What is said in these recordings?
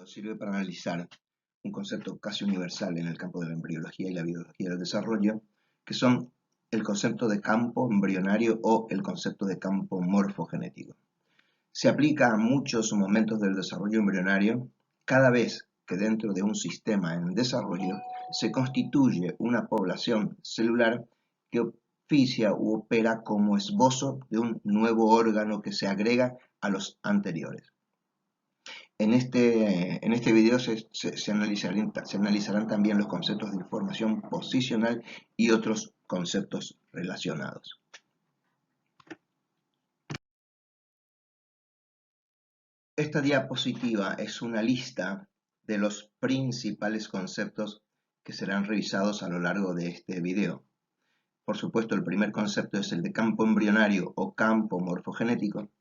sirve para analizar un concepto casi universal en el campo de la embriología y la biología del desarrollo, que son el concepto de campo embrionario o el concepto de campo morfogenético. Se aplica a muchos momentos del desarrollo embrionario cada vez que dentro de un sistema en desarrollo se constituye una población celular que oficia u opera como esbozo de un nuevo órgano que se agrega a los anteriores. En este video se analizarán también los conceptos de información posicional y otros conceptos relacionados. Esta diapositiva es una lista de los principales conceptos que serán revisados a lo largo de este video. Por supuesto, el primer concepto es el de campo embrionario o campo morfogenético,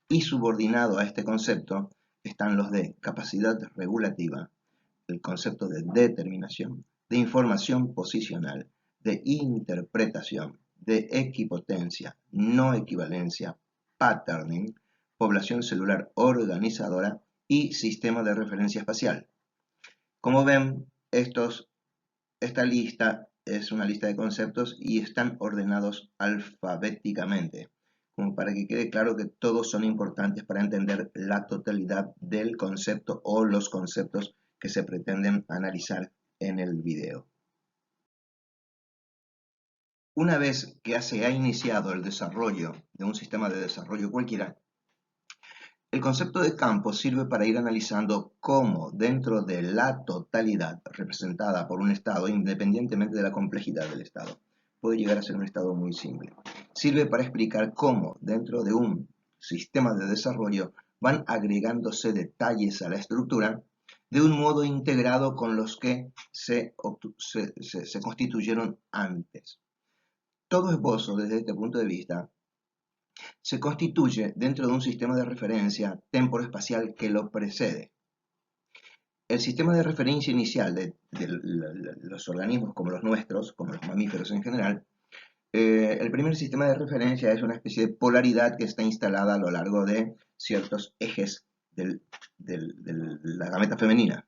y subordinado a este concepto están los de capacidad regulativa, el concepto de determinación, de información posicional, de interpretación, de equipotencia, no equivalencia, patterning, población celular organizadora y sistema de referencia espacial. Como ven, esta lista es una lista de conceptos y están ordenados alfabéticamente, como para que quede claro que todos son importantes para entender la totalidad del concepto o los conceptos que se pretenden analizar en el video. Una vez que se ha iniciado el desarrollo de un sistema de desarrollo cualquiera, el concepto de campo sirve para ir analizando cómo dentro de la totalidad representada por un estado, independientemente de la complejidad del estado, puede llegar a ser un estado muy simple. Sirve para explicar cómo dentro de un sistema de desarrollo van agregándose detalles a la estructura de un modo integrado con los que se constituyeron antes. Todo esbozo desde este punto de vista se constituye dentro de un sistema de referencia temporoespacial que lo precede. El sistema de referencia inicial de los organismos como los nuestros, como los mamíferos en general, el primer sistema de referencia es una especie de polaridad que está instalada a lo largo de ciertos ejes de la gameta femenina.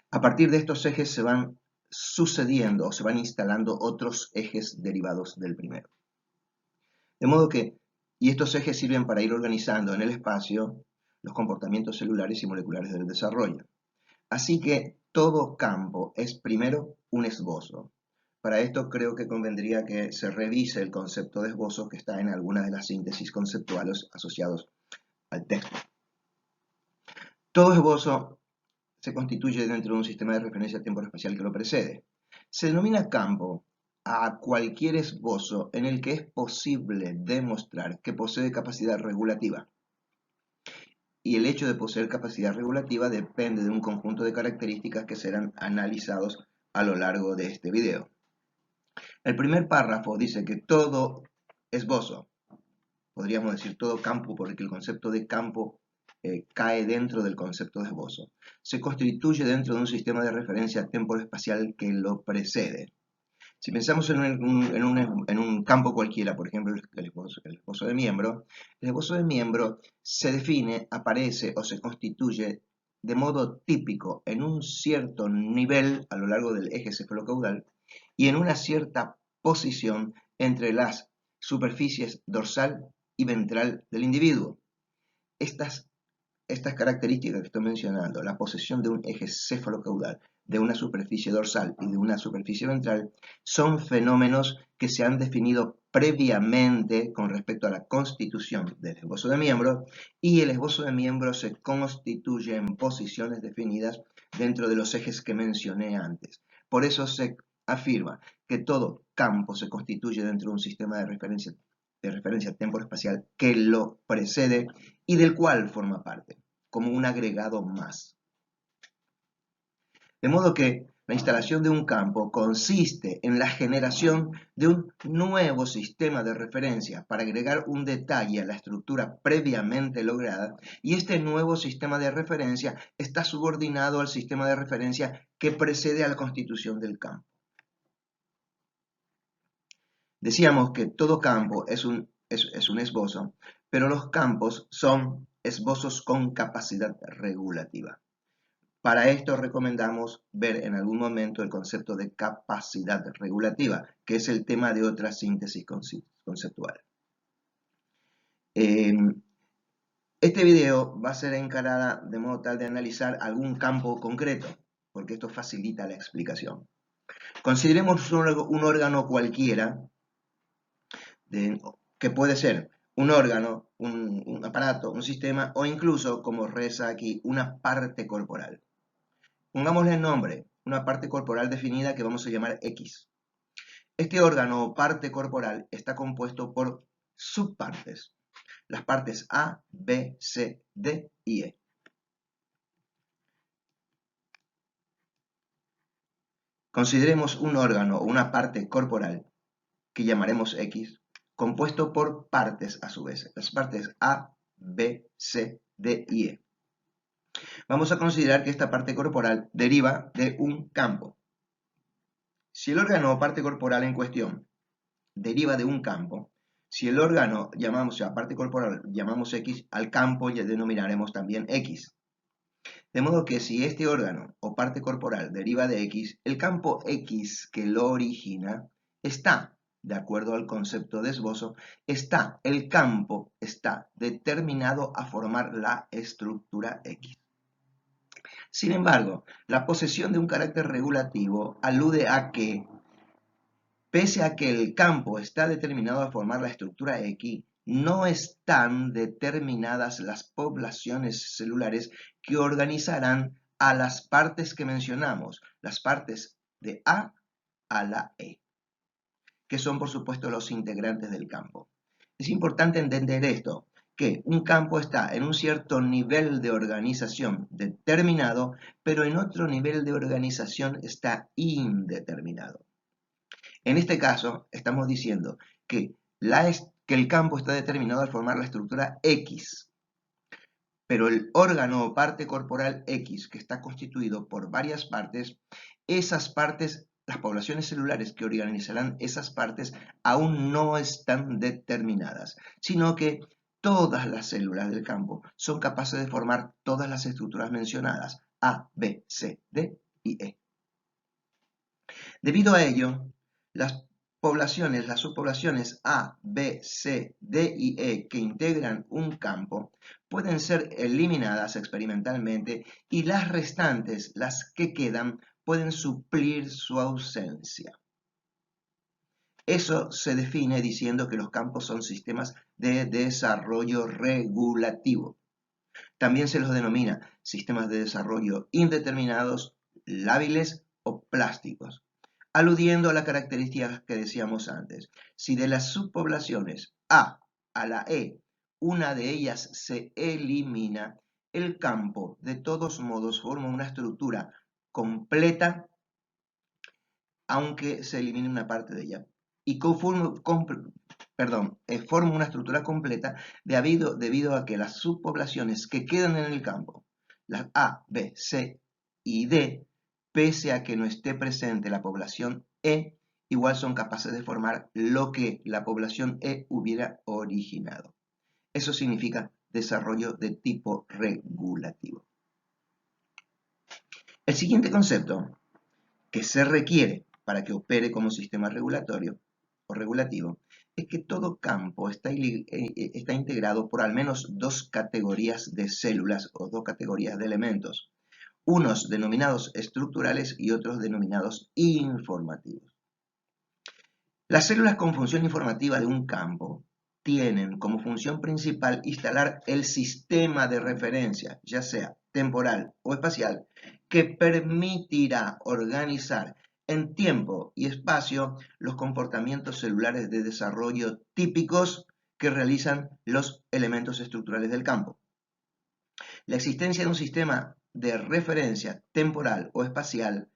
A partir de estos ejes se van sucediendo o se van instalando otros ejes derivados del primero. De modo que, y estos ejes sirven para ir organizando en el espacio los comportamientos celulares y moleculares del desarrollo. Así que todo campo es primero un esbozo. Para esto creo que convendría que se revise el concepto de esbozo que está en algunas de las síntesis conceptuales asociados al texto. Todo esbozo se constituye dentro de un sistema de referencia temporoespacial que lo precede. Se denomina campo a cualquier esbozo en el que es posible demostrar que posee capacidad regulativa. Y el hecho de poseer capacidad regulativa depende de un conjunto de características que serán analizados a lo largo de este video. El primer párrafo dice que todo esbozo, podríamos decir todo campo, porque el concepto de campo cae dentro del concepto de esbozo, se constituye dentro de un sistema de referencia temporoespacial que lo precede. Si pensamos en un campo cualquiera, por ejemplo el esbozo de miembro, el esbozo de miembro se define, aparece o se constituye de modo típico en un cierto nivel a lo largo del eje cefalocaudal y en una cierta posición entre las superficies dorsal y ventral del individuo. Estas características que estoy mencionando, la posesión de un eje cefalocaudal, de una superficie dorsal y de una superficie ventral, son fenómenos que se han definido previamente con respecto a la constitución del esbozo de miembro, y el esbozo de miembro se constituye en posiciones definidas dentro de los ejes que mencioné antes. Por eso se afirma que todo campo se constituye dentro de un sistema de referencia temporoespacial que lo precede y del cual forma parte, como un agregado más. De modo que la instalación de un campo consiste en la generación de un nuevo sistema de referencia para agregar un detalle a la estructura previamente lograda, y este nuevo sistema de referencia está subordinado al sistema de referencia que precede a la constitución del campo. Decíamos que todo campo es un esbozo, pero los campos son esbozos con capacidad regulativa. Para esto recomendamos ver en algún momento el concepto de capacidad regulativa, que es el tema de otra síntesis conceptual. Este video va a ser encarada de modo tal de analizar algún campo concreto, porque esto facilita la explicación. Consideremos un órgano cualquiera, que puede ser un órgano, un aparato, un sistema, o incluso, como reza aquí, una parte corporal. Pongámosle el nombre, una parte corporal definida que vamos a llamar X. Este órgano o parte corporal está compuesto por subpartes. Las partes A, B, C, D y E. Consideremos un órgano o una parte corporal, que llamaremos X, compuesto por partes a su vez. Las partes A, B, C, D y E. Vamos a considerar que esta parte corporal deriva de un campo. Si el órgano o parte corporal en cuestión deriva de un campo, si el órgano llamamos a parte corporal llamamos X, al campo ya denominaremos también X. De modo que si este órgano o parte corporal deriva de X, el campo X que lo origina está, de acuerdo al concepto de esbozo, el campo está determinado a formar la estructura X. Sin embargo, la posesión de un carácter regulativo alude a que, pese a que el campo está determinado a formar la estructura X, no están determinadas las poblaciones celulares que organizarán a las partes que mencionamos, las partes de A a la E, que son por supuesto los integrantes del campo. Es importante entender esto, que un campo está en un cierto nivel de organización determinado, pero en otro nivel de organización está indeterminado. En este caso, estamos diciendo que el campo está determinado al formar la estructura X, pero el órgano o parte corporal X, que está constituido por varias partes, esas partes, las poblaciones celulares que organizarán esas partes, aún no están determinadas, sino que todas las células del campo son capaces de formar todas las estructuras mencionadas, A, B, C, D y E. Debido a ello, las subpoblaciones A, B, C, D y E que integran un campo pueden ser eliminadas experimentalmente y las restantes, las que quedan, pueden suplir su ausencia. Eso se define diciendo que los campos son sistemas de desarrollo regulativo. También se los denomina sistemas de desarrollo indeterminados, lábiles o plásticos, aludiendo a las características que decíamos antes. Si de las subpoblaciones A a la E, una de ellas se elimina, el campo de todos modos forma una estructura completa, aunque se elimine una parte de ella. Y forma una estructura completa debido a que las subpoblaciones que quedan en el campo, las A, B, C y D, pese a que no esté presente la población E, igual son capaces de formar lo que la población E hubiera originado. Eso significa desarrollo de tipo regulativo. El siguiente concepto que se requiere para que opere como sistema regulatorio o regulativo es que todo campo está integrado por al menos dos categorías de células o dos categorías de elementos, unos denominados estructurales y otros denominados informativos. Las células con función informativa de un campo tienen como función principal instalar el sistema de referencia, ya sea temporal o espacial, que permitirá organizar en tiempo y espacio los comportamientos celulares de desarrollo típicos que realizan los elementos estructurales del campo. La existencia de un sistema de referencia temporal o espacial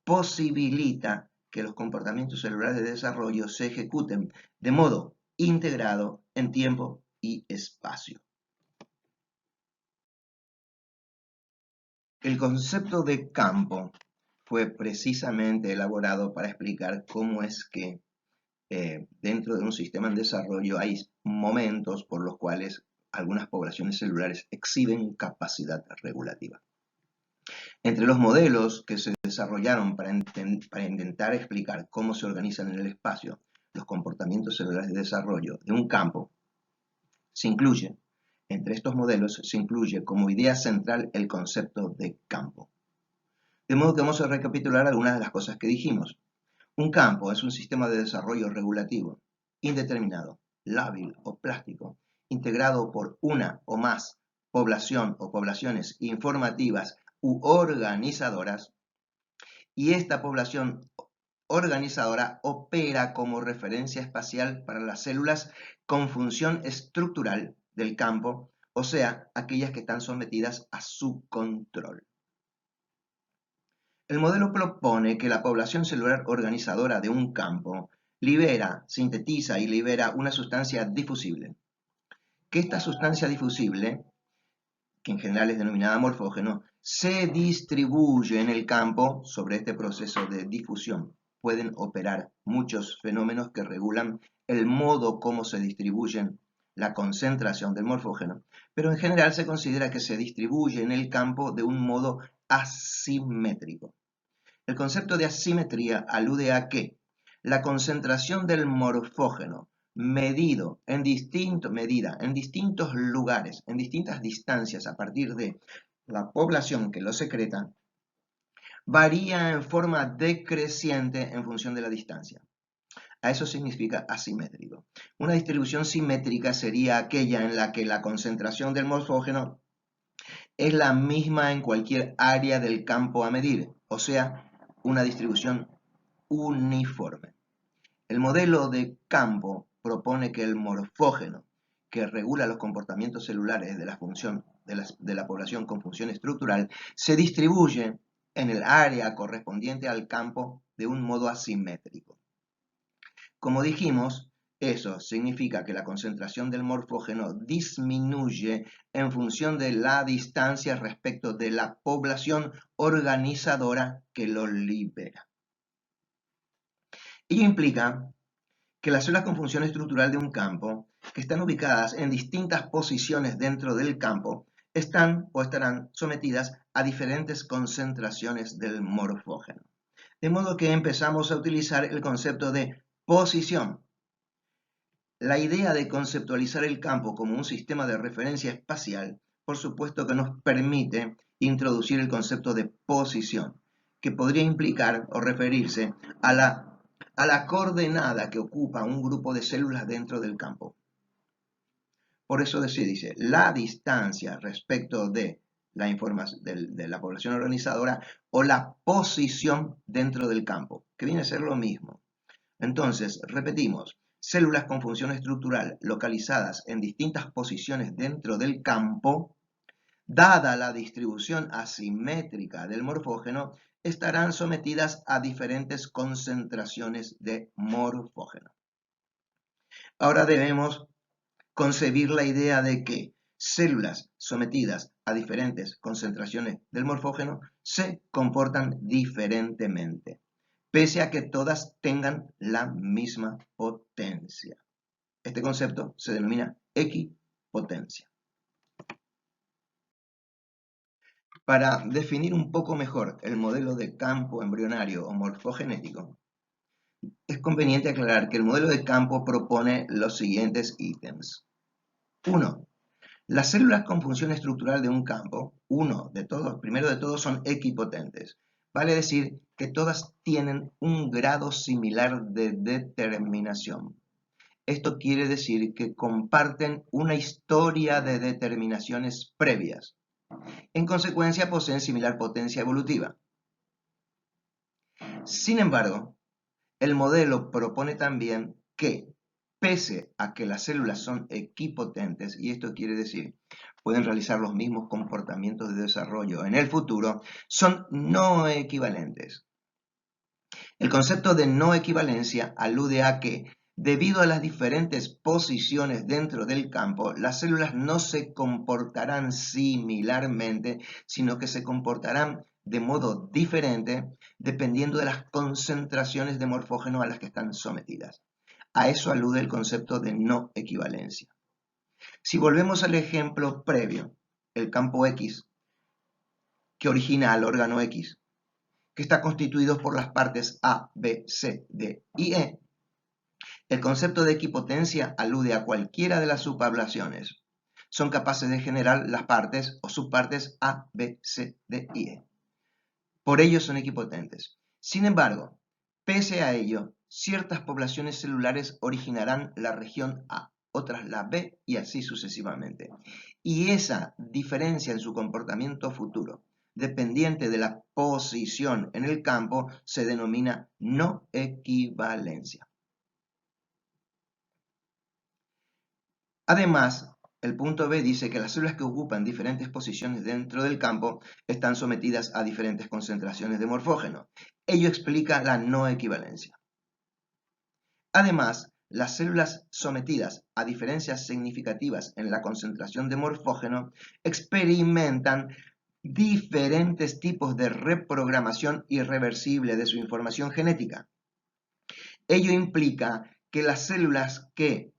posibilita que los comportamientos celulares de desarrollo se ejecuten de modo integrado en tiempo y espacio. El concepto de campo fue precisamente elaborado para explicar cómo es que dentro de un sistema en desarrollo hay momentos por los cuales algunas poblaciones celulares exhiben capacidad regulativa. Entre los modelos que se desarrollaron para intentar explicar cómo se organizan en el espacio los comportamientos celulares de desarrollo de un campo, entre estos modelos se incluye como idea central el concepto de campo. De modo que vamos a recapitular algunas de las cosas que dijimos. Un campo es un sistema de desarrollo regulativo, indeterminado, lábil o plástico, integrado por una o más población o poblaciones informativas u organizadoras, y esta población organizadora opera como referencia espacial para las células con función estructural del campo, o sea, aquellas que están sometidas a su control. El modelo propone que la población celular organizadora de un campo sintetiza y libera una sustancia difusible. Que esta sustancia difusible, que en general es denominada morfógeno, se distribuye en el campo. Sobre este proceso de difusión pueden operar muchos fenómenos que regulan el modo como se distribuyen la concentración del morfógeno, pero en general se considera que se distribuye en el campo de un modo asimétrico. El concepto de asimetría alude a que la concentración del morfógeno medida en distintos lugares, en distintas distancias a partir de la población que lo secreta, varía en forma decreciente en función de la distancia. A eso significa asimétrico. Una distribución simétrica sería aquella en la que la concentración del morfógeno es la misma en cualquier área del campo a medir, o sea, una distribución uniforme. El modelo de campo propone que el morfógeno, que regula los comportamientos celulares de la población con función estructural, se distribuye en el área correspondiente al campo de un modo asimétrico. Como dijimos, eso significa que la concentración del morfógeno disminuye en función de la distancia respecto de la población organizadora que lo libera. Ello implica que las células con función estructural de un campo, que están ubicadas en distintas posiciones dentro del campo, están o estarán sometidas a diferentes concentraciones del morfógeno. De modo que empezamos a utilizar el concepto de posición. La idea de conceptualizar el campo como un sistema de referencia espacial, por supuesto que nos permite introducir el concepto de posición, que podría implicar o referirse a la coordenada que ocupa un grupo de células dentro del campo. Por eso se dice la distancia respecto de la información de la población organizadora o la posición dentro del campo, que viene a ser lo mismo. Entonces, repetimos, células con función estructural localizadas en distintas posiciones dentro del campo, dada la distribución asimétrica del morfógeno, estarán sometidas a diferentes concentraciones de morfógeno. Ahora debemos concebir la idea de que células sometidas a diferentes concentraciones del morfógeno se comportan diferentemente, pese a que todas tengan la misma potencia. Este concepto se denomina equipotencia. Para definir un poco mejor el modelo de campo embrionario o morfogenético, es conveniente aclarar que el modelo de campo propone los siguientes ítems. 1. Las células con función estructural de un campo, primero de todos, son equipotentes. Vale decir que todas tienen un grado similar de determinación. Esto quiere decir que comparten una historia de determinaciones previas. En consecuencia, poseen similar potencia evolutiva. Sin embargo, el modelo propone también que, pese a que las células son equipotentes, y esto quiere decir pueden realizar los mismos comportamientos de desarrollo en el futuro, son no equivalentes. El concepto de no equivalencia alude a que, debido a las diferentes posiciones dentro del campo, las células no se comportarán similarmente, sino que se comportarán de modo diferente dependiendo de las concentraciones de morfógeno a las que están sometidas. A eso alude el concepto de no equivalencia. Si volvemos al ejemplo previo, el campo X, que origina al órgano X, que está constituido por las partes A, B, C, D y E, el concepto de equipotencia alude a cualquiera de las subpoblaciones. Son capaces de generar las partes o subpartes A, B, C, D y E. Por ello son equipotentes. Sin embargo, pese a ello, ciertas poblaciones celulares originarán la región A, otras la B y así sucesivamente. Y esa diferencia en su comportamiento futuro, dependiente de la posición en el campo, se denomina no equivalencia. Además, el punto B dice que las células que ocupan diferentes posiciones dentro del campo están sometidas a diferentes concentraciones de morfógeno. Ello explica la no equivalencia. Además, las células sometidas a diferencias significativas en la concentración de morfógeno experimentan diferentes tipos de reprogramación irreversible de su información genética. Ello implica que las células que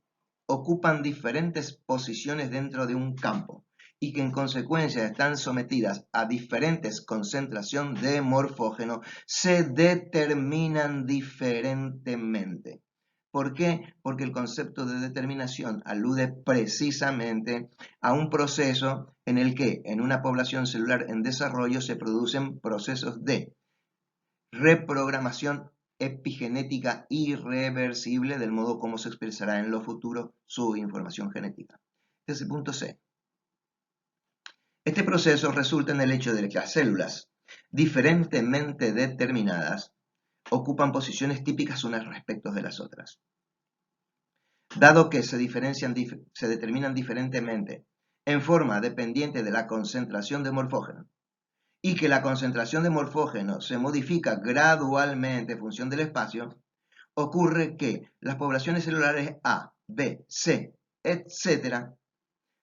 ocupan diferentes posiciones dentro de un campo y que en consecuencia están sometidas a diferentes concentraciones de morfógeno se determinan diferentemente. ¿Por qué? Porque el concepto de determinación alude precisamente a un proceso en el que en una población celular en desarrollo se producen procesos de reprogramación epigenética irreversible del modo como se expresará en lo futuro su información genética. Este es el punto C. Este proceso resulta en el hecho de que las células, diferentemente determinadas, ocupan posiciones típicas unas respecto de las otras. Dado que se determinan diferentemente en forma dependiente de la concentración de morfógeno, y que la concentración de morfógeno se modifica gradualmente en función del espacio, ocurre que las poblaciones celulares A, B, C, etc.,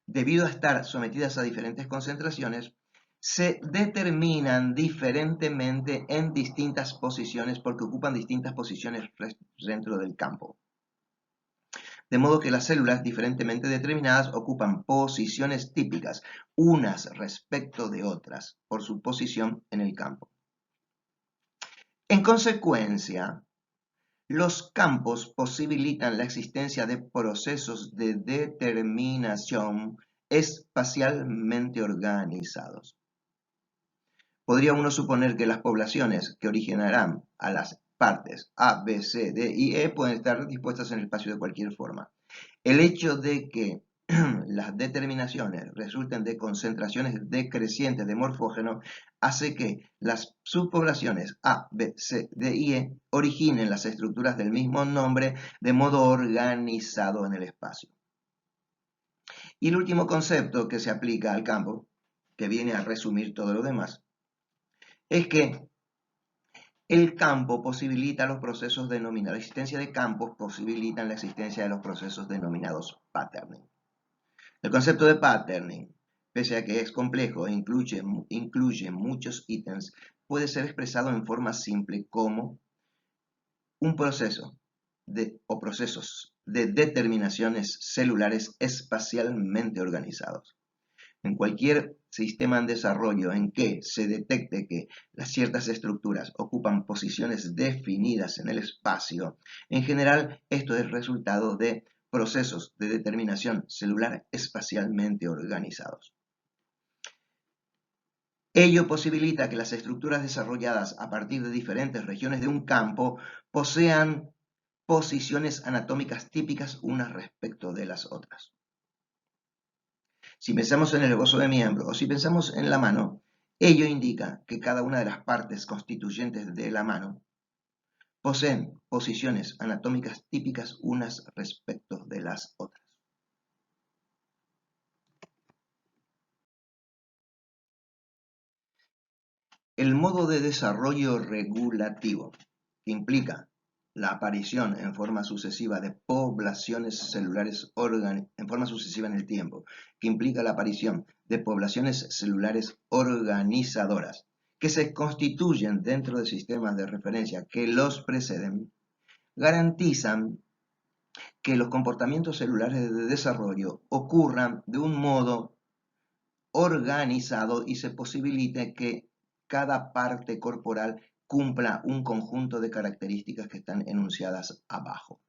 debido a estar sometidas a diferentes concentraciones, se determinan diferentemente en distintas posiciones porque ocupan distintas posiciones dentro del campo. De modo que las células diferentemente determinadas ocupan posiciones típicas, unas respecto de otras, por su posición en el campo. En consecuencia, los campos posibilitan la existencia de procesos de determinación espacialmente organizados. Podría uno suponer que las poblaciones que originarán a las partes A, B, C, D y E pueden estar dispuestas en el espacio de cualquier forma. El hecho de que las determinaciones resulten de concentraciones decrecientes de morfógeno hace que las subpoblaciones A, B, C, D y E originen las estructuras del mismo nombre de modo organizado en el espacio. Y el último concepto que se aplica al campo, que viene a resumir todo lo demás, es que el campo posibilita los procesos denominados, la existencia de campos posibilita la existencia de los procesos denominados patterning. El concepto de patterning, pese a que es complejo e incluye muchos ítems, puede ser expresado en forma simple como un proceso o procesos de determinaciones celulares espacialmente organizados. En cualquier sistema en desarrollo en que se detecte que las ciertas estructuras ocupan posiciones definidas en el espacio, en general esto es resultado de procesos de determinación celular espacialmente organizados. Ello posibilita que las estructuras desarrolladas a partir de diferentes regiones de un campo posean posiciones anatómicas típicas unas respecto de las otras. Si pensamos en el esbozo de miembro o si pensamos en la mano, ello indica que cada una de las partes constituyentes de la mano poseen posiciones anatómicas típicas unas respecto de las otras. El modo de desarrollo regulativo, que implica la aparición en forma sucesiva de poblaciones celulares en forma sucesiva en el tiempo, que implica la aparición de poblaciones celulares organizadoras, que se constituyen dentro de sistemas de referencia que los preceden, garantizan que los comportamientos celulares de desarrollo ocurran de un modo organizado y se posibilite que cada parte corporal cumpla un conjunto de características que están enunciadas abajo.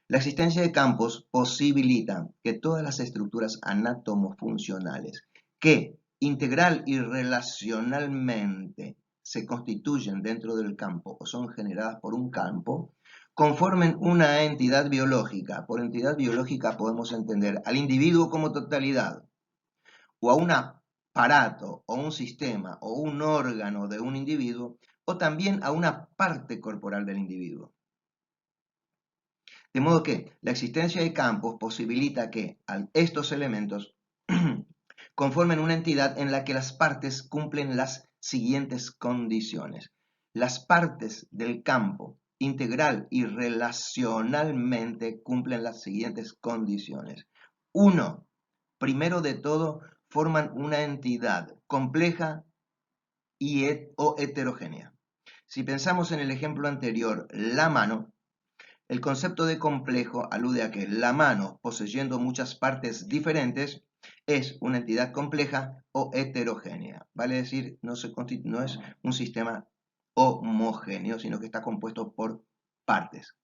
La existencia de campos posibilita que todas las estructuras anatomofuncionales que integral y relacionalmente se constituyen dentro del campo o son generadas por un campo, conformen una entidad biológica. Por entidad biológica podemos entender al individuo como totalidad, o a un aparato, o un sistema, o un órgano de un individuo, o también a una parte corporal del individuo. De modo que la existencia de campos posibilita que estos elementos conformen una entidad en la que las partes cumplen las siguientes condiciones. Las partes del campo integral y relacionalmente cumplen las siguientes condiciones. 1. Primero de todo, forman una entidad compleja o heterogénea. Si pensamos en el ejemplo anterior, la mano, el concepto de complejo alude a que la mano, poseyendo muchas partes diferentes, es una entidad compleja o heterogénea. Vale decir, no es un sistema homogéneo, sino que está compuesto por partes.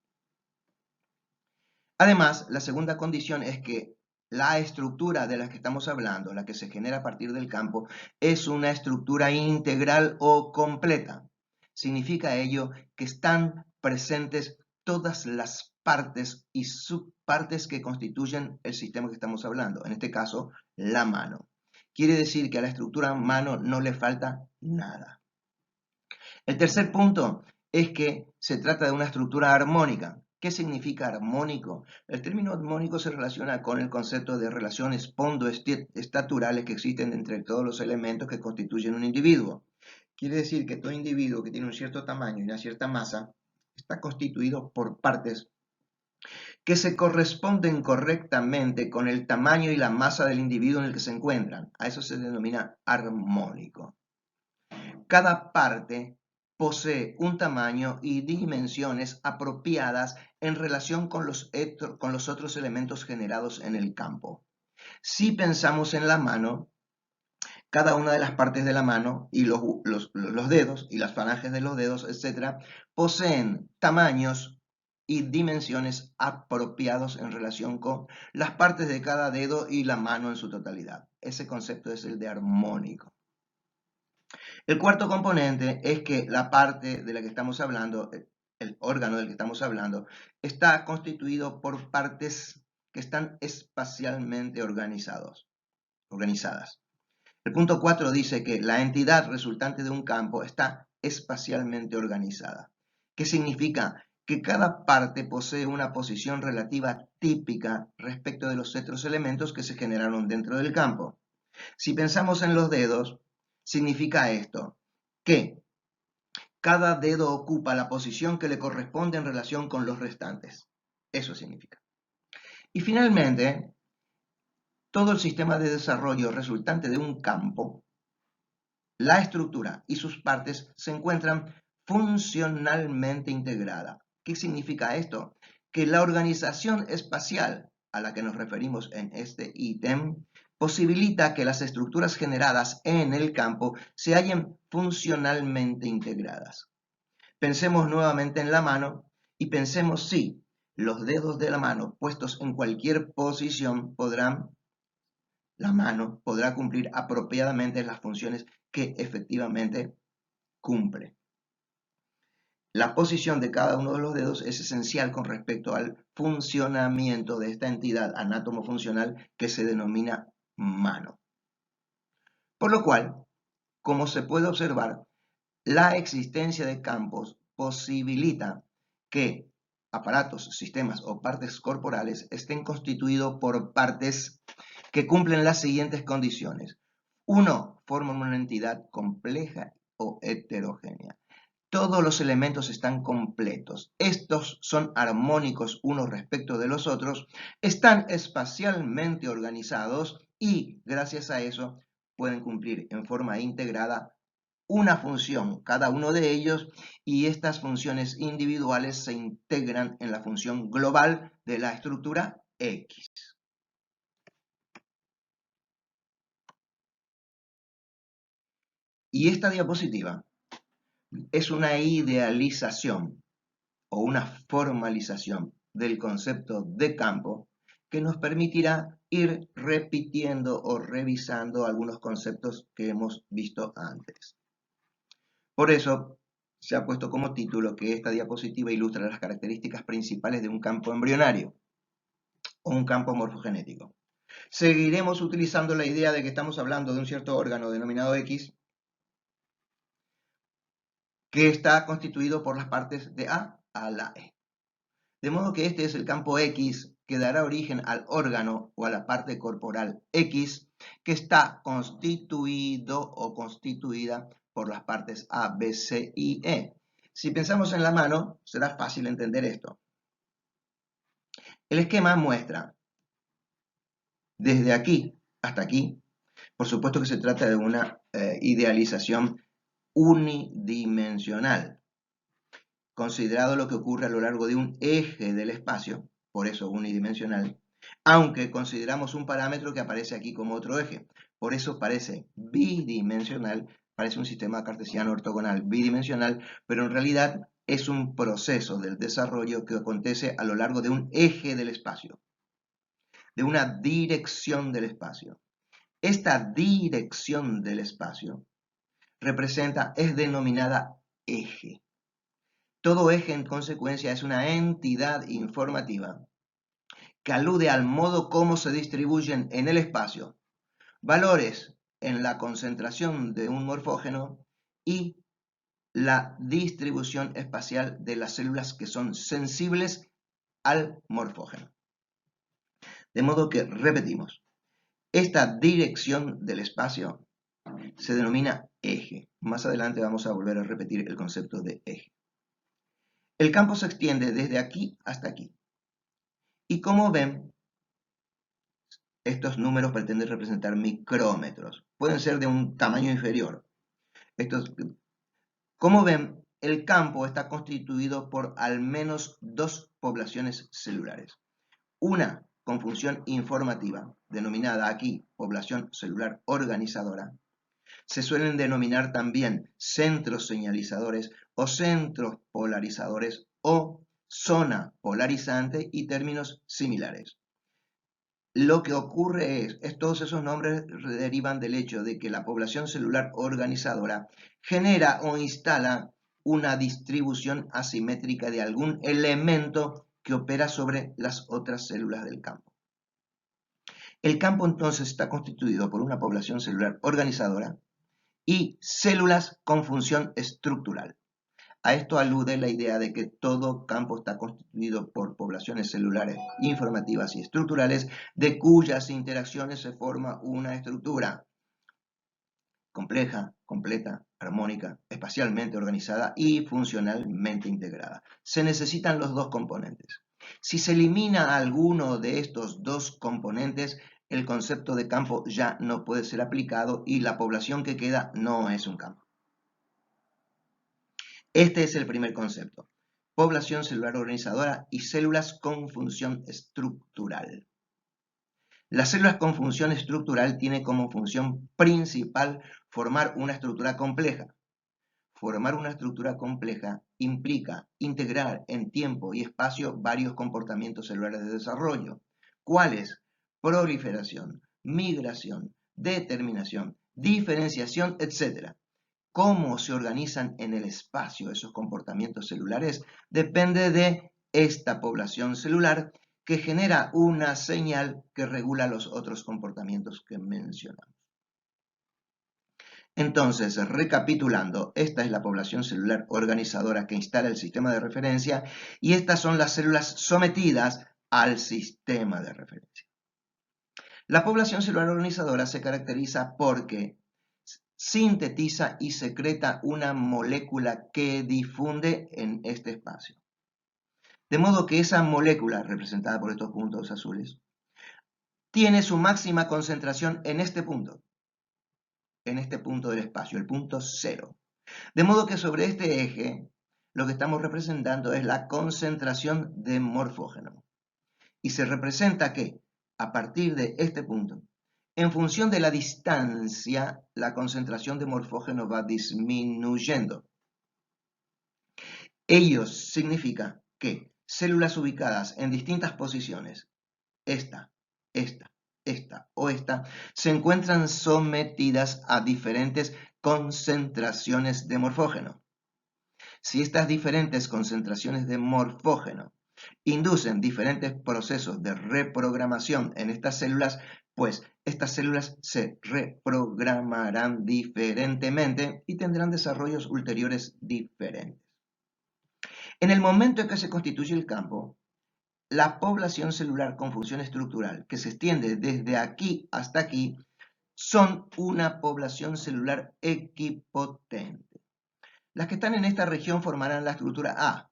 Además, la segunda condición es que la estructura de la que estamos hablando, la que se genera a partir del campo, es una estructura integral o completa. Significa ello que están presentes todas las partes y subpartes que constituyen el sistema que estamos hablando, en este caso, la mano. Quiere decir que a la estructura mano no le falta nada. El tercer punto es que se trata de una estructura armónica. ¿Qué significa armónico? El término armónico se relaciona con el concepto de relaciones pondoestaturales que existen entre todos los elementos que constituyen un individuo. Quiere decir que todo individuo que tiene un cierto tamaño y una cierta masa está constituido por partes que se corresponden correctamente con el tamaño y la masa del individuo en el que se encuentran. A eso se denomina armónico. Cada parte posee un tamaño y dimensiones apropiadas en relación con los otros elementos generados en el campo. Si pensamos en la mano, cada una de las partes de la mano y los dedos y las falanges de los dedos, etc., poseen tamaños y dimensiones apropiados en relación con las partes de cada dedo y la mano en su totalidad. Ese concepto es el de armónico. El cuarto componente es que la parte de la que estamos hablando, el órgano del que estamos hablando, está constituido por partes que están espacialmente organizadas. El punto 4 dice que la entidad resultante de un campo está espacialmente organizada. ¿Qué significa? Que cada parte posee una posición relativa típica respecto de los otros elementos que se generaron dentro del campo. Si pensamos en los dedos, significa esto, que cada dedo ocupa la posición que le corresponde en relación con los restantes. Eso significa. Y finalmente, todo el sistema de desarrollo resultante de un campo, la estructura y sus partes se encuentran funcionalmente integradas. ¿Qué significa esto? Que la organización espacial a la que nos referimos en este ítem posibilita que las estructuras generadas en el campo se hallen funcionalmente integradas. Pensemos nuevamente en la mano y pensemos si los dedos de la mano puestos en cualquier posición la mano podrá cumplir apropiadamente las funciones que efectivamente cumple. La posición de cada uno de los dedos es esencial con respecto al funcionamiento de esta entidad anátomo-funcional que se denomina mano. Por lo cual, como se puede observar, la existencia de campos posibilita que aparatos, sistemas o partes corporales estén constituidos por partes que cumplen las siguientes condiciones. 1. Forman una entidad compleja o heterogénea. Todos los elementos están completos. Estos son armónicos unos respecto de los otros, están espacialmente organizados y, gracias a eso, pueden cumplir en forma integrada una función, cada uno de ellos, y estas funciones individuales se integran en la función global de la estructura X. Y esta diapositiva es una idealización o una formalización del concepto de campo que nos permitirá ir repitiendo o revisando algunos conceptos que hemos visto antes. Por eso se ha puesto como título que esta diapositiva ilustra las características principales de un campo embrionario o un campo morfogenético. Seguiremos utilizando la idea de que estamos hablando de un cierto órgano denominado X que está constituido por las partes de A a la E. De modo que este es el campo X que dará origen al órgano o a la parte corporal X que está constituido o constituida por las partes A, B, C y E. Si pensamos en la mano, será fácil entender esto. El esquema muestra desde aquí hasta aquí. Por supuesto que se trata de una idealización unidimensional, considerado lo que ocurre a lo largo de un eje del espacio, por eso unidimensional, aunque consideramos un parámetro que aparece aquí como otro eje, por eso parece bidimensional, parece un sistema cartesiano ortogonal bidimensional, pero en realidad es un proceso del desarrollo que acontece a lo largo de un eje del espacio, de una dirección del espacio. Esta dirección del espacio es denominada eje. Todo eje, en consecuencia, es una entidad informativa que alude al modo como se distribuyen en el espacio valores en la concentración de un morfógeno y la distribución espacial de las células que son sensibles al morfógeno. De modo que, repetimos, esta dirección del espacio se denomina eje. Más adelante vamos a volver a repetir el concepto de eje. El campo se extiende desde aquí hasta aquí. Y como ven, estos números pretenden representar micrómetros. Pueden ser de un tamaño inferior. Como ven, el campo está constituido por al menos dos poblaciones celulares. Una con función informativa, denominada aquí población celular organizadora. Se suelen denominar también centros señalizadores o centros polarizadores o zona polarizante y términos similares. Lo que ocurre es todos esos nombres derivan del hecho de que la población celular organizadora genera o instala una distribución asimétrica de algún elemento que opera sobre las otras células del campo. El campo entonces está constituido por una población celular organizadora y células con función estructural. A esto alude la idea de que todo campo está constituido por poblaciones celulares informativas y estructurales de cuyas interacciones se forma una estructura compleja, completa, armónica, espacialmente organizada y funcionalmente integrada. Se necesitan los dos componentes. Si se elimina alguno de estos dos componentes, el concepto de campo ya no puede ser aplicado y la población que queda no es un campo. Este es el primer concepto. Población celular organizadora y células con función estructural. Las células con función estructural tienen como función principal formar una estructura compleja. Formar una estructura compleja implica integrar en tiempo y espacio varios comportamientos celulares de desarrollo, cuáles proliferación, migración, determinación, diferenciación, etc. Cómo se organizan en el espacio esos comportamientos celulares depende de esta población celular que genera una señal que regula los otros comportamientos que mencionamos. Entonces, recapitulando, esta es la población celular organizadora que instala el sistema de referencia y estas son las células sometidas al sistema de referencia. La población celular organizadora se caracteriza porque sintetiza y secreta una molécula que difunde en este espacio. De modo que esa molécula, representada por estos puntos azules, tiene su máxima concentración en este punto del espacio, el punto 0. De modo que sobre este eje, lo que estamos representando es la concentración de morfógeno. Y se representa que, a partir de este punto, En función de la distancia, la concentración de morfógeno va disminuyendo. Ello significa que células ubicadas en distintas posiciones, esta, esta o esta, se encuentran sometidas a diferentes concentraciones de morfógeno. Si estas diferentes concentraciones de morfógeno inducen diferentes procesos de reprogramación en estas células, pues estas células se reprogramarán diferentemente y tendrán desarrollos ulteriores diferentes. En el momento en que se constituye el campo, la población celular con función estructural, que se extiende desde aquí hasta aquí, son una población celular equipotente. Las que están en esta región formarán la estructura A,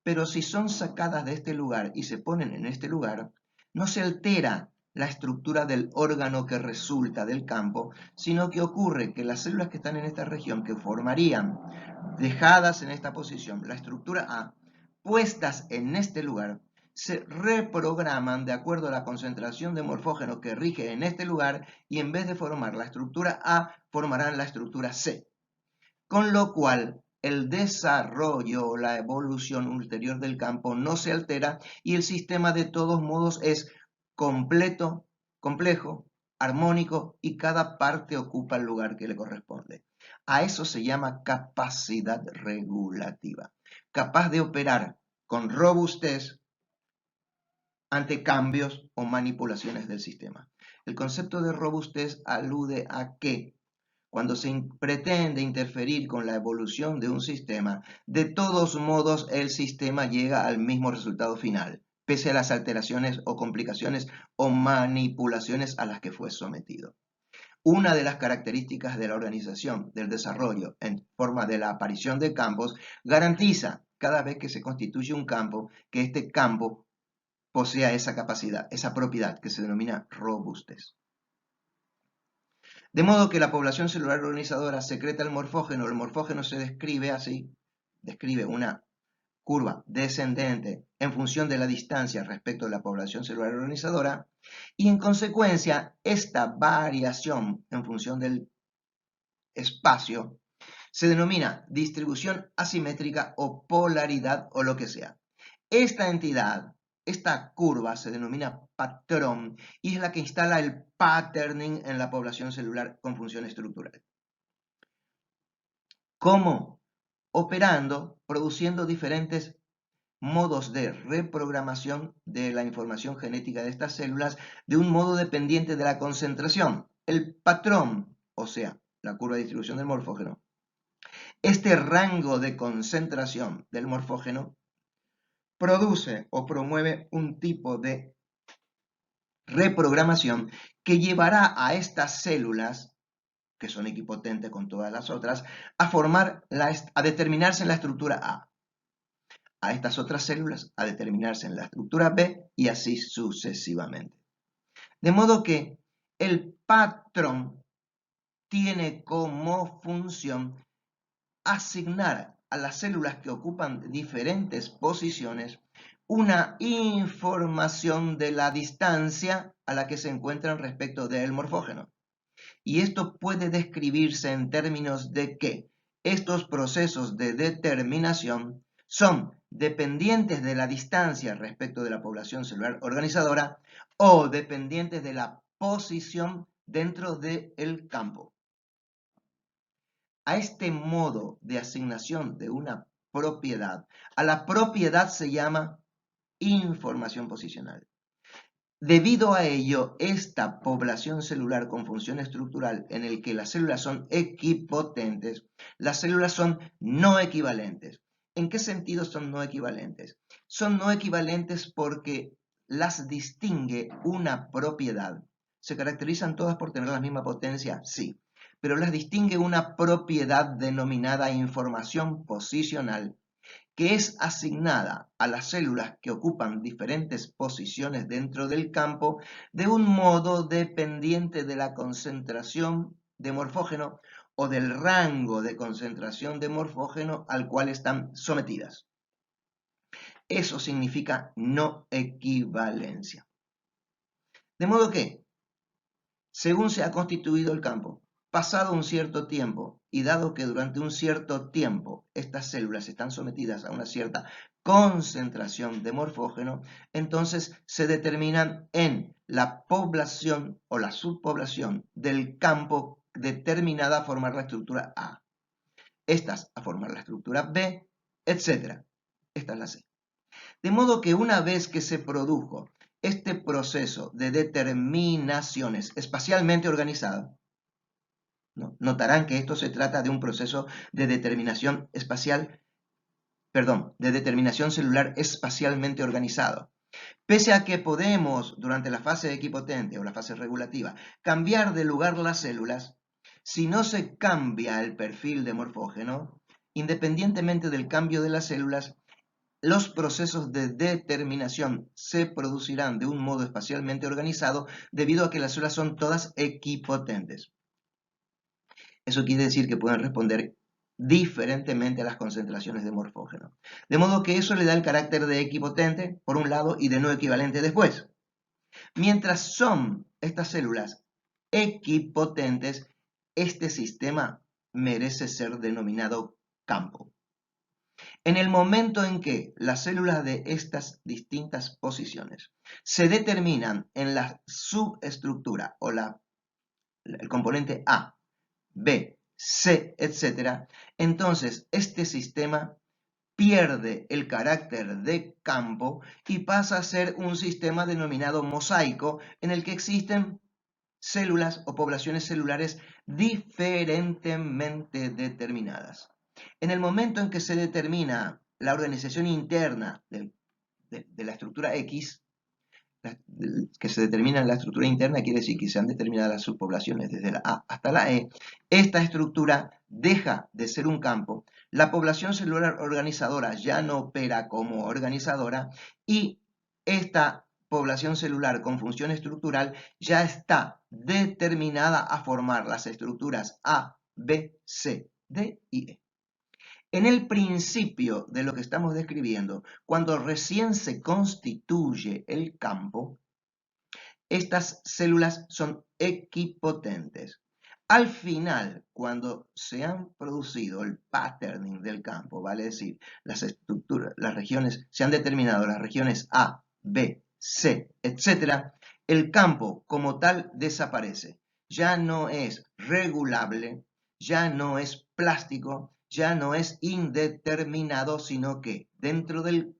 pero si son sacadas de este lugar y se ponen en este lugar, no se altera la estructura del órgano que resulta del campo, sino que ocurre que las células que están en esta región, que formarían, dejadas en esta posición, la estructura A, puestas en este lugar, se reprograman de acuerdo a la concentración de morfógeno que rige en este lugar y en vez de formar la estructura A, formarán la estructura C. Con lo cual, el desarrollo o la evolución ulterior del campo no se altera y el sistema de todos modos es completo, complejo, armónico y cada parte ocupa el lugar que le corresponde. A eso se llama capacidad regulativa, capaz de operar con robustez ante cambios o manipulaciones del sistema. El concepto de robustez alude a que cuando se pretende interferir con la evolución de un sistema, de todos modos el sistema llega al mismo resultado final, pese a las alteraciones o complicaciones o manipulaciones a las que fue sometido. Una de las características de la organización del desarrollo en forma de la aparición de campos garantiza cada vez que se constituye un campo que este campo posea esa capacidad, esa propiedad que se denomina robustez. De modo que la población celular organizadora secreta el morfógeno se describe así, describe una curva descendente en función de la distancia respecto de la población celular organizadora, y en consecuencia esta variación en función del espacio se denomina distribución asimétrica o polaridad o lo que sea. Esta entidad, esta curva se denomina patrón y es la que instala el patterning en la población celular con función estructural. ¿Cómo? Operando, produciendo diferentes modos de reprogramación de la información genética de estas células de un modo dependiente de la concentración. El patrón, o sea, la curva de distribución del morfógeno. Este rango de concentración del morfógeno produce o promueve un tipo de reprogramación que llevará a estas células, que son equipotentes con todas las otras, a determinarse en la estructura a estas otras células a determinarse en la estructura B y así sucesivamente. De modo que el patrón tiene como función asignar a las células que ocupan diferentes posiciones una información de la distancia a la que se encuentran respecto del morfógeno. Y esto puede describirse en términos de que estos procesos de determinación son dependientes de la distancia respecto de la población celular organizadora o dependientes de la posición dentro del campo. A este modo de asignación de una propiedad, a la propiedad se llama información posicional. Debido a ello, esta población celular con función estructural en el que las células son equipotentes, las células son no equivalentes. ¿En qué sentido son no equivalentes? Son no equivalentes porque las distingue una propiedad. ¿Se caracterizan todas por tener la misma potencia? Sí, pero las distingue una propiedad denominada información posicional que es asignada a las células que ocupan diferentes posiciones dentro del campo de un modo dependiente de la concentración de morfógeno o del rango de concentración de morfógeno al cual están sometidas. Eso significa no equivalencia. De modo que según se ha constituido el campo. Pasado un cierto tiempo, y dado que durante un cierto tiempo estas células están sometidas a una cierta concentración de morfógeno, entonces se determinan en la población o la subpoblación del campo determinada a formar la estructura A, estas a formar la estructura B, etc. Esta es la C. De modo que una vez que se produjo este proceso de determinaciones espacialmente organizado, ¿no? Notarán que esto se trata de un proceso de determinación espacial, perdón, de determinación celular espacialmente organizado. Pese a que podemos, durante la fase equipotente o la fase regulativa, cambiar de lugar las células, si no se cambia el perfil de morfógeno, independientemente del cambio de las células, los procesos de determinación se producirán de un modo espacialmente organizado debido a que las células son todas equipotentes. Eso quiere decir que pueden responder diferentemente a las concentraciones de morfógeno. De modo que eso le da el carácter de equipotente, por un lado, y de no equivalente después. Mientras son estas células equipotentes, este sistema merece ser denominado campo. En el momento en que las células de estas distintas posiciones se determinan en la subestructura o el componente A, B, C, etc., entonces este sistema pierde el carácter de campo y pasa a ser un sistema denominado mosaico en el que existen células o poblaciones celulares diferentemente determinadas. En el momento en que se determina la organización interna de la estructura X, que se determina en la estructura interna quiere decir que se han determinado las subpoblaciones desde la A hasta la E, esta estructura deja de ser un campo, la población celular organizadora ya no opera como organizadora y esta población celular con función estructural ya está determinada a formar las estructuras A, B, C, D y E. En el principio de lo que estamos describiendo, cuando recién se constituye el campo, estas células son equipotentes. Al final, cuando se han producido el patterning del campo, vale decir, las estructuras, las regiones, se han determinado las regiones A, B, C, etc., el campo como tal desaparece. Ya no es regulable, ya no es plástico, ya no es indeterminado, sino que dentro de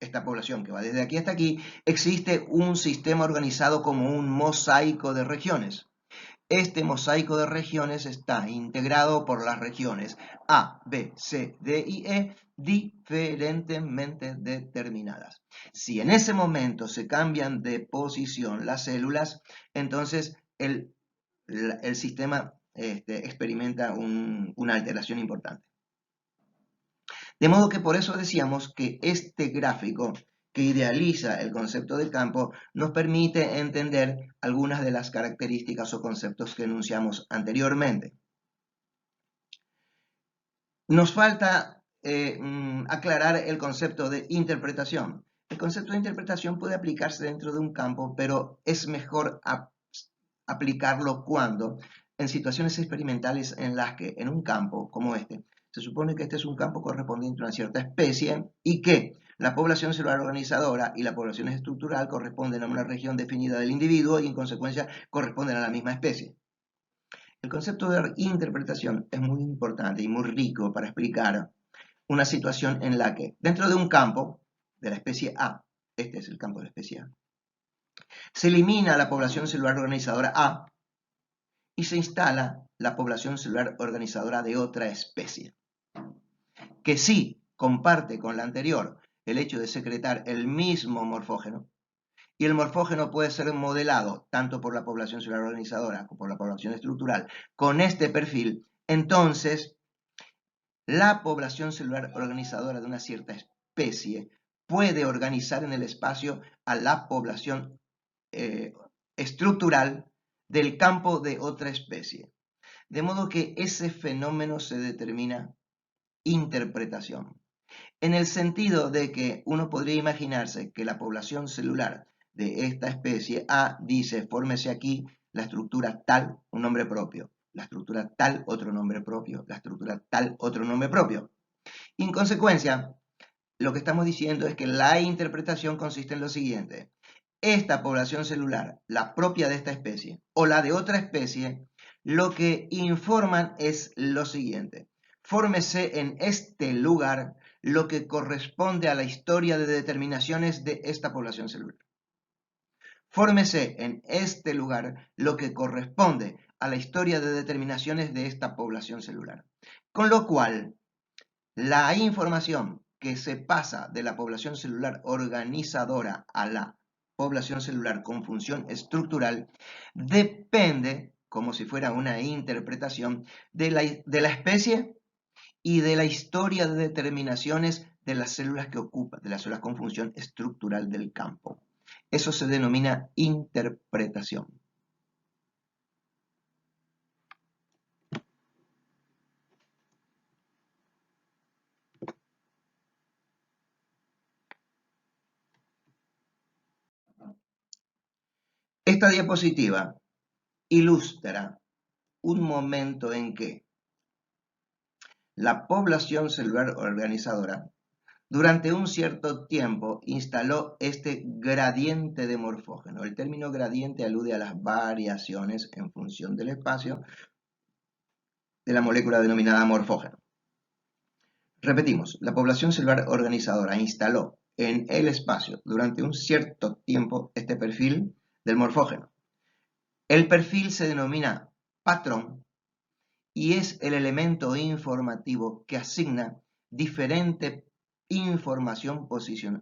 esta población que va desde aquí hasta aquí, existe un sistema organizado como un mosaico de regiones. Este mosaico de regiones está integrado por las regiones A, B, C, D y E diferentemente determinadas. Si en ese momento se cambian de posición las células, entonces el sistema experimenta una alteración importante. De modo que por eso decíamos que este gráfico que idealiza el concepto de campo nos permite entender algunas de las características o conceptos que enunciamos anteriormente. Nos falta aclarar el concepto de interpretación. El concepto de interpretación puede aplicarse dentro de un campo, pero es mejor aplicarlo cuando en situaciones experimentales en las que en un campo como este se supone que este es un campo correspondiente a una cierta especie y que la población celular organizadora y la población estructural corresponden a una región definida del individuo y en consecuencia corresponden a la misma especie. El concepto de interpretación es muy importante y muy rico para explicar una situación en la que dentro de un campo de la especie A, este es el campo de la especie A, se elimina la población celular organizadora A y se instala la población celular organizadora de otra especie, que sí comparte con la anterior el hecho de secretar el mismo morfógeno, y el morfógeno puede ser modelado tanto por la población celular organizadora como por la población estructural con este perfil, entonces la población celular organizadora de una cierta especie puede organizar en el espacio a la población estructural del campo de otra especie. De modo que ese fenómeno se determina interpretación, en el sentido de que uno podría imaginarse que la población celular de esta especie A dice, fórmese aquí la estructura tal, un nombre propio, la estructura tal, otro nombre propio, la estructura tal, otro nombre propio. Y en consecuencia, lo que estamos diciendo es que la interpretación consiste en lo siguiente. Esta población celular, la propia de esta especie o la de otra especie, lo que informan es lo siguiente. Fórmese en este lugar lo que corresponde a la historia de determinaciones de esta población celular. Fórmese en este lugar lo que corresponde a la historia de determinaciones de esta población celular. Con lo cual, la información que se pasa de la población celular organizadora a la población celular con función estructural depende, como si fuera una interpretación, de la especie y de la historia de determinaciones de las células que ocupan, de las células con función estructural del campo. Eso se denomina interpretación. Esta diapositiva ilustra un momento en que la población celular organizadora durante un cierto tiempo instaló este gradiente de morfógeno. El término gradiente alude a las variaciones en función del espacio de la molécula denominada morfógeno. Repetimos, la población celular organizadora instaló en el espacio durante un cierto tiempo este perfil del morfógeno. El perfil se denomina patrón y es el elemento informativo que asigna diferente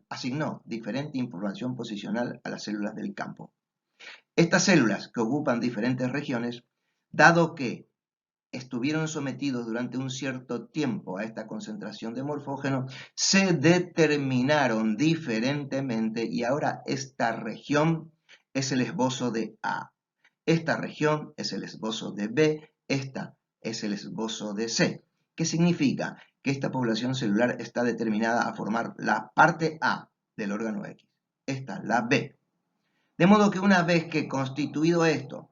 asignó diferente información posicional a las células del campo. Estas células que ocupan diferentes regiones, dado que estuvieron sometidos durante un cierto tiempo a esta concentración de morfógeno, se determinaron diferentemente y ahora esta región es el esbozo de A. Esta región es el esbozo de B, esta es el esbozo de C. ¿Qué significa? Que esta población celular está determinada a formar la parte A del órgano X. Esta, la B. De modo que una vez que constituido esto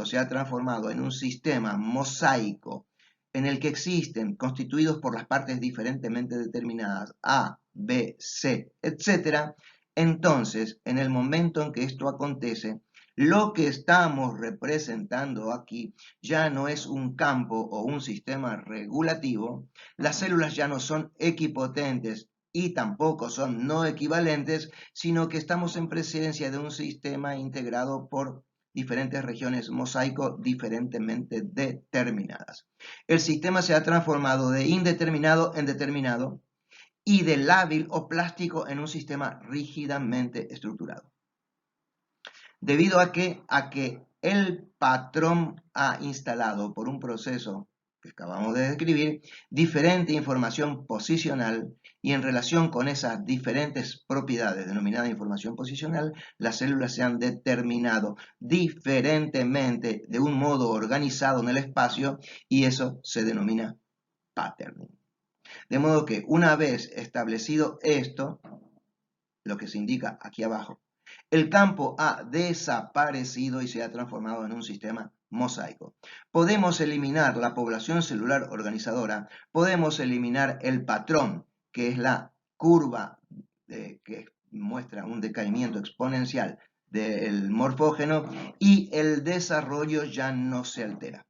se ha transformado en un sistema mosaico en el que existen, constituidos por las partes diferentemente determinadas, A, B, C, etc., entonces, en el momento en que esto acontece, lo que estamos representando aquí ya no es un campo o un sistema regulativo, las células ya no son equipotentes y tampoco son no equivalentes, sino que estamos en presencia de un sistema integrado por diferentes regiones mosaico diferentemente determinadas. El sistema se ha transformado de indeterminado en determinado y de lábil o plástico en un sistema rígidamente estructurado. Debido a que el patrón ha instalado por un proceso que acabamos de describir diferente información posicional y en relación con esas diferentes propiedades denominadas información posicional, las células se han determinado diferentemente de un modo organizado en el espacio y eso se denomina patterning. De modo que una vez establecido esto, lo que se indica aquí abajo, el campo ha desaparecido y se ha transformado en un sistema mosaico. Podemos eliminar la población celular organizadora, podemos eliminar el patrón, que es la curva que muestra un decaimiento exponencial del morfógeno, y el desarrollo ya no se altera.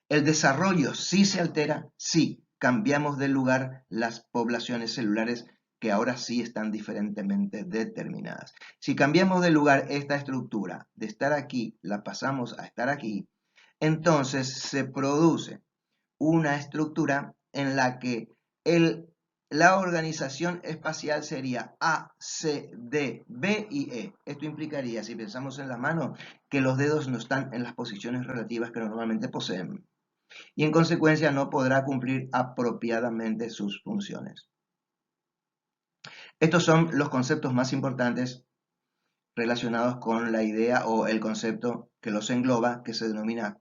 El desarrollo sí se altera si cambiamos de lugar las poblaciones celulares que ahora sí están diferentemente determinadas. Si cambiamos de lugar esta estructura, de estar aquí, la pasamos a estar aquí, entonces se produce una estructura en la que la organización espacial sería A, C, D, B y E. Esto implicaría, si pensamos en la mano, que los dedos no están en las posiciones relativas que normalmente poseen y en consecuencia no podrá cumplir apropiadamente sus funciones. Estos son los conceptos más importantes relacionados con la idea o el concepto que los engloba, que se denomina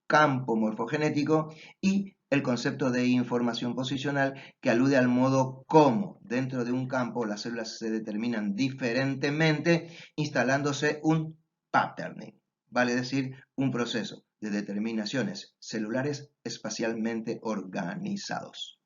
campo morfogenético, y el concepto de información posicional, que alude al modo como dentro de un campo las células se determinan diferentemente, instalándose un patterning, vale decir un proceso de determinaciones celulares espacialmente organizados.